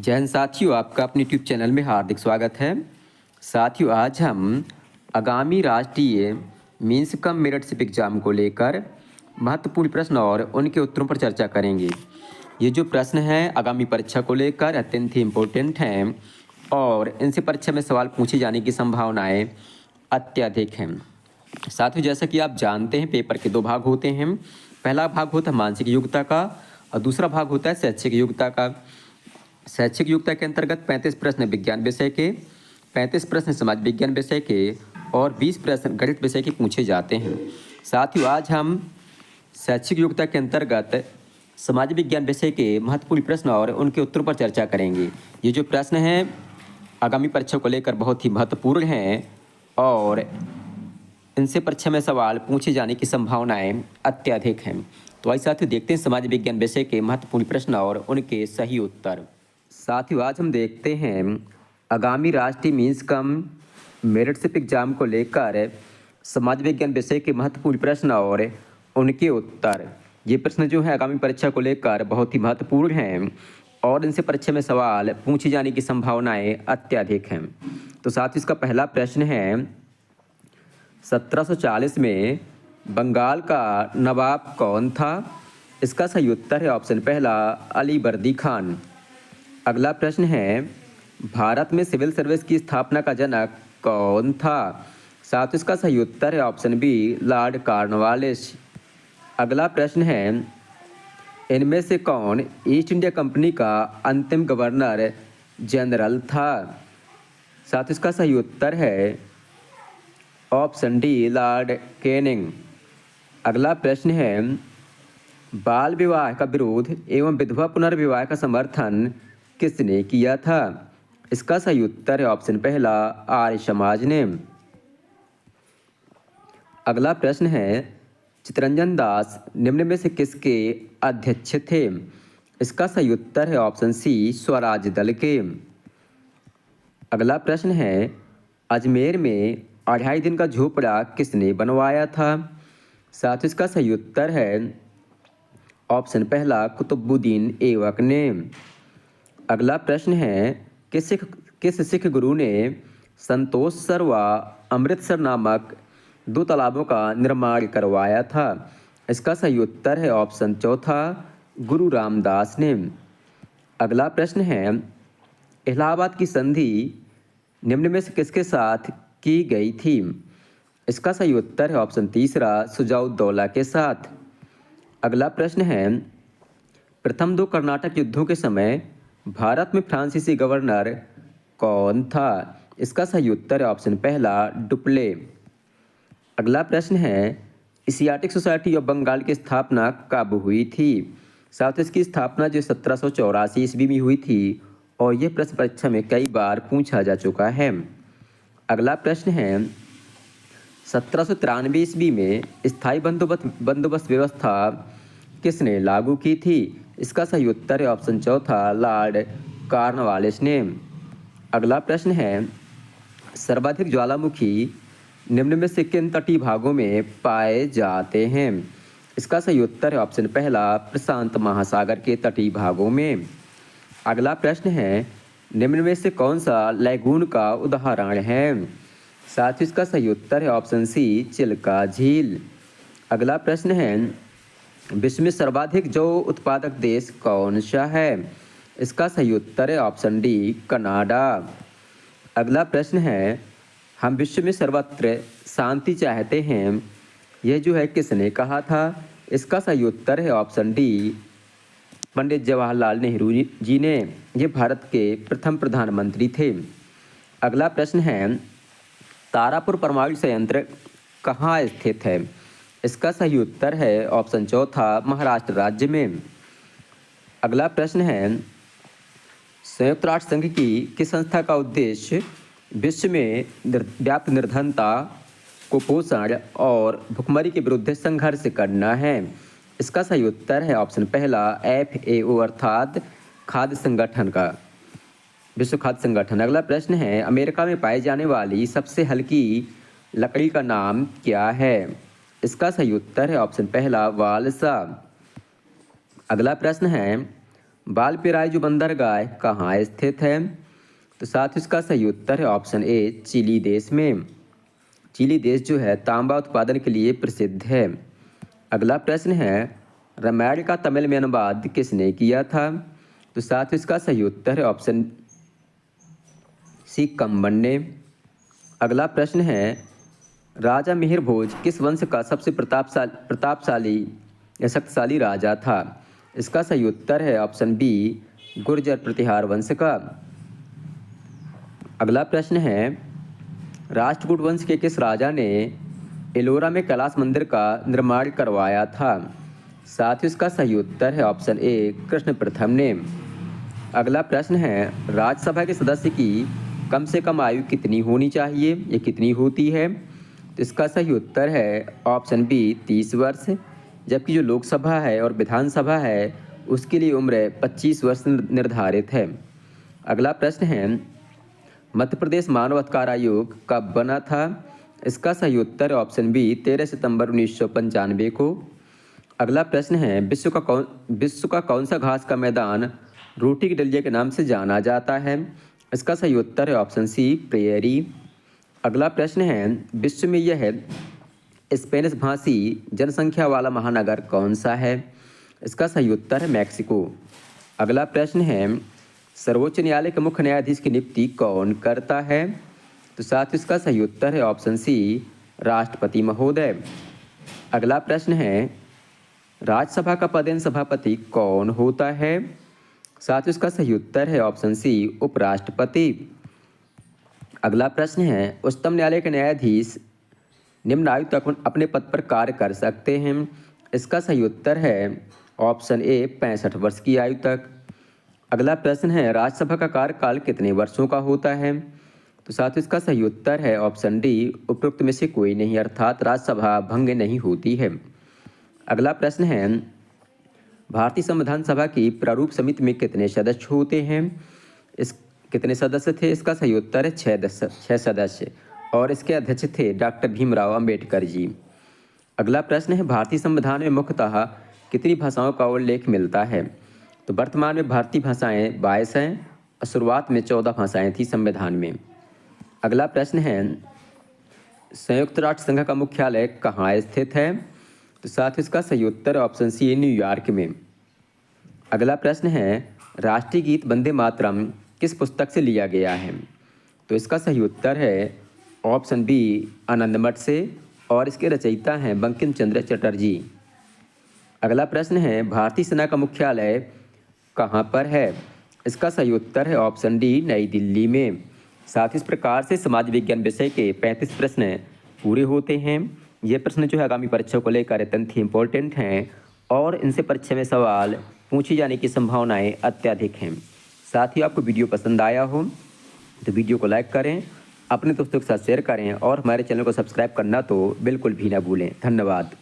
जय हिंद साथियों, आपका अपने यूट्यूब चैनल में हार्दिक स्वागत है। साथियों, आज हम आगामी राष्ट्रीय मीन्स कम मेरिटशिप एग्जाम को लेकर महत्वपूर्ण प्रश्न और उनके उत्तरों पर चर्चा करेंगे। ये जो प्रश्न हैं आगामी परीक्षा को लेकर अत्यंत ही इम्पोर्टेंट हैं और इनसे परीक्षा में सवाल पूछे जाने की संभावनाएं अत्यधिक हैं। साथियों, जैसा कि आप जानते हैं, पेपर के दो भाग होते हैं। पहला भाग होता है मानसिक योग्यता का और दूसरा भाग होता है शैक्षिक योग्यता का। शैक्षिक योग्यता के अंतर्गत 35 प्रश्न विज्ञान विषय के, 35 प्रश्न समाज विज्ञान विषय के और 20 प्रश्न गणित विषय के पूछे जाते हैं। साथियों, आज हम शैक्षिक योग्यता के अंतर्गत समाज विज्ञान विषय के महत्वपूर्ण प्रश्न और उनके उत्तरों पर चर्चा करेंगे। ये जो प्रश्न हैं आगामी परीक्षा को लेकर बहुत ही महत्वपूर्ण हैं और इनसे परीक्षा में सवाल पूछे जाने की संभावनाएं अत्यधिक हैं। तो आइए साथियों, देखते हैं समाज विज्ञान विषय के महत्वपूर्ण प्रश्न और उनके सही उत्तर। साथियों, आज हम देखते हैं आगामी राष्ट्रीय मीन्स कम मेरिटशिप एग्जाम को लेकर समाज विज्ञान विषय के महत्वपूर्ण प्रश्न और उनके उत्तर। ये प्रश्न जो है आगामी परीक्षा को लेकर बहुत ही महत्वपूर्ण हैं और इनसे परीक्षा में सवाल पूछे जाने की संभावनाएं अत्यधिक हैं। तो साथियों, इसका पहला प्रश्न है 1740 में बंगाल का नवाब कौन था? इसका सही उत्तर है ऑप्शन पहला अली बर्दी खान। अगला प्रश्न है भारत में सिविल सर्विस की स्थापना का जनक कौन था? साथ इसका सही उत्तर है ऑप्शन बी लॉर्ड कॉर्नवालिस। अगला प्रश्न है इनमें से कौन ईस्ट इंडिया कंपनी का अंतिम गवर्नर जनरल था? साथ इसका सही उत्तर है ऑप्शन डी लॉर्ड कैनिंग। अगला प्रश्न है बाल विवाह का विरोध एवं विधवा पुनर्विवाह का समर्थन किसने किया था? इसका सही उत्तर है ऑप्शन पहला आर्य समाज ने। अगला प्रश्न है चितरंजन दास निम्न में से किसके अध्यक्ष थे? इसका सही उत्तर है ऑप्शन सी स्वराज दल के। अगला प्रश्न है अजमेर में 2.5 दिन का झोपड़ा किसने बनवाया था? साथ इसका सही उत्तर है ऑप्शन पहला कुतुबुद्दीन ऐबक ने। अगला प्रश्न है किस सिख गुरु ने संतोषसर व अमृतसर नामक 2 तालाबों का निर्माण करवाया था? इसका सही उत्तर है ऑप्शन चौथा गुरु रामदास ने। अगला प्रश्न है इलाहाबाद की संधि निम्न में से किसके साथ की गई थी? इसका सही उत्तर है ऑप्शन तीसरा सुजाउद्दौला के साथ। अगला प्रश्न है प्रथम 2 कर्नाटक युद्धों के समय भारत में फ्रांसीसी गवर्नर कौन था? इसका सही उत्तर है ऑप्शन पहला डुप्ले। अगला प्रश्न है एशियाटिक सोसाइटी ऑफ बंगाल की स्थापना कब हुई थी? साथ इसकी स्थापना जो 1784 ईस्वी में हुई थी और यह प्रश्न परीक्षा में कई बार पूछा जा चुका है। अगला प्रश्न है 1793 ईस्वी में स्थायी बंदोबस्त व्यवस्था किसने लागू की थी? इसका सही उत्तर है ऑप्शन चौथा लॉर्ड कॉर्नवालिस ने। अगला प्रश्न है सर्वाधिक ज्वालामुखी निम्न में से किन तटीय भागों में पाए जाते हैं? इसका सही उत्तर है ऑप्शन पहला प्रशांत महासागर के तटीय भागों में। अगला प्रश्न है निम्न में से कौन सा लैगून का उदाहरण है? साथ ही इसका सही उत्तर है ऑप्शन सी चिल्का झील। अगला प्रश्न है विश्व में सर्वाधिक जौ उत्पादक देश कौन सा है? इसका सही उत्तर है ऑप्शन डी कनाडा। अगला प्रश्न है हम विश्व में सर्वत्र शांति चाहते हैं, यह जो है किसने कहा था? इसका सही उत्तर है ऑप्शन डी पंडित जवाहरलाल नेहरू जी ने। ये भारत के प्रथम प्रधानमंत्री थे। अगला प्रश्न है तारापुर परमाणु संयंत्र कहाँ स्थित है? इसका सही उत्तर है ऑप्शन चौथा महाराष्ट्र राज्य में। अगला प्रश्न है संयुक्त राष्ट्र संघ की किस संस्था का उद्देश्य विश्व में व्याप्त निर्धनता कुपोषण और भुखमरी के विरुद्ध संघर्ष करना है? इसका सही उत्तर है ऑप्शन पहला FAO अर्थात खाद्य संगठन का, विश्व खाद्य संगठन। अगला प्रश्न है अमेरिका में पाई जाने वाली सबसे हल्की लकड़ी का नाम क्या है? इसका सही उत्तर है ऑप्शन पहला वालसा। अगला प्रश्न है वालपराई जो बंदरगाह कहाँ स्थित है? तो साथ ही इसका सही उत्तर है ऑप्शन ए चिली देश में। चिली देश जो है तांबा उत्पादन के लिए प्रसिद्ध है। अगला प्रश्न है रामायण का तमिल में अनुवाद किसने किया था? तो साथ ही इसका सही उत्तर है ऑप्शन सी कम्बन ने। अगला प्रश्न है राजा मिहिर भोज किस वंश का सबसे प्रतापशाली या शक्तिशाली राजा था? इसका सही उत्तर है ऑप्शन बी गुर्जर प्रतिहार वंश का। अगला प्रश्न है राष्ट्रकूट वंश के किस राजा ने एलोरा में कैलाश मंदिर का निर्माण करवाया था? साथ ही इसका सही उत्तर है ऑप्शन ए कृष्ण प्रथम ने। अगला प्रश्न है राज्यसभा के सदस्य की कम से कम आयु कितनी होनी चाहिए या कितनी होती है? तो इसका सही उत्तर है ऑप्शन बी 30 वर्ष, जबकि जो लोकसभा है और विधानसभा है उसके लिए उम्र 25 वर्ष निर्धारित है। अगला प्रश्न है मध्य प्रदेश मानव अधिकार आयोग कब बना था? इसका सही उत्तर है ऑप्शन बी 13 सितंबर 1995 को। अगला प्रश्न है विश्व का कौन सा घास का मैदान रोटी की डलिया के नाम से जाना जाता है? इसका सही उत्तर है ऑप्शन सी प्रेयरी। अगला प्रश्न है विश्व में यह स्पेनिश भाषी जनसंख्या वाला महानगर कौन सा है? इसका सही उत्तर है मैक्सिको। अगला प्रश्न है सर्वोच्च न्यायालय के मुख्य न्यायाधीश की नियुक्ति कौन करता है? तो साथ ही इसका सही उत्तर है ऑप्शन सी राष्ट्रपति महोदय। अगला प्रश्न है राज्यसभा का पदेन सभापति कौन होता है? साथ ही इसका सही उत्तर है ऑप्शन सी उपराष्ट्रपति। अगला प्रश्न है उच्चतम न्यायालय के न्यायाधीश निम्न आयु तक अपने पद पर कार्य कर सकते हैं? इसका सही उत्तर है ऑप्शन ए 65 वर्ष की आयु तक। अगला प्रश्न है राज्यसभा का कार्यकाल कितने वर्षों का होता है? तो साथ ही इसका सही उत्तर है ऑप्शन डी उपरोक्त में से कोई नहीं, अर्थात राज्यसभा भंग नहीं होती है। अगला प्रश्न है भारतीय संविधान सभा की प्रारूप समिति में कितने सदस्य होते हैं? इस कितने सदस्य थे? इसका सही उत्तर है 6 सदस्य और इसके अध्यक्ष थे डॉक्टर भीमराव अंबेडकर जी। अगला प्रश्न है भारतीय संविधान में मुख्यतः कितनी भाषाओं का उल्लेख मिलता है? तो वर्तमान में भारतीय भाषाएं 22 हैं और शुरुआत में 14 भाषाएं थी संविधान में। अगला प्रश्न है संयुक्त राष्ट्र संघ का मुख्यालय कहाँ स्थित है? तो साथ ही इसका सही उत्तर ऑप्शन सी न्यूयॉर्क में। अगला प्रश्न है राष्ट्रीय गीत वंदे मातरम किस पुस्तक से लिया गया है? तो इसका सही उत्तर है ऑप्शन बी आनंदमठ से और इसके रचयिता हैं बंकिम चंद्र चटर्जी। अगला प्रश्न है भारतीय सेना का मुख्यालय कहाँ पर है? इसका सही उत्तर है ऑप्शन डी नई दिल्ली में। साथ ही इस प्रकार से समाज विज्ञान विषय के 35 प्रश्न पूरे होते हैं। ये प्रश्न जो है आगामी परीक्षाओं को लेकर अत्यंत ही इम्पोर्टेंट हैं और इनसे परीक्षा में सवाल पूछे जाने की संभावनाएं अत्यधिक हैं। साथ ही आपको वीडियो पसंद आया हो तो वीडियो को लाइक करें, अपने दोस्तों के साथ शेयर करें और हमारे चैनल को सब्सक्राइब करना तो बिल्कुल भी ना भूलें। धन्यवाद।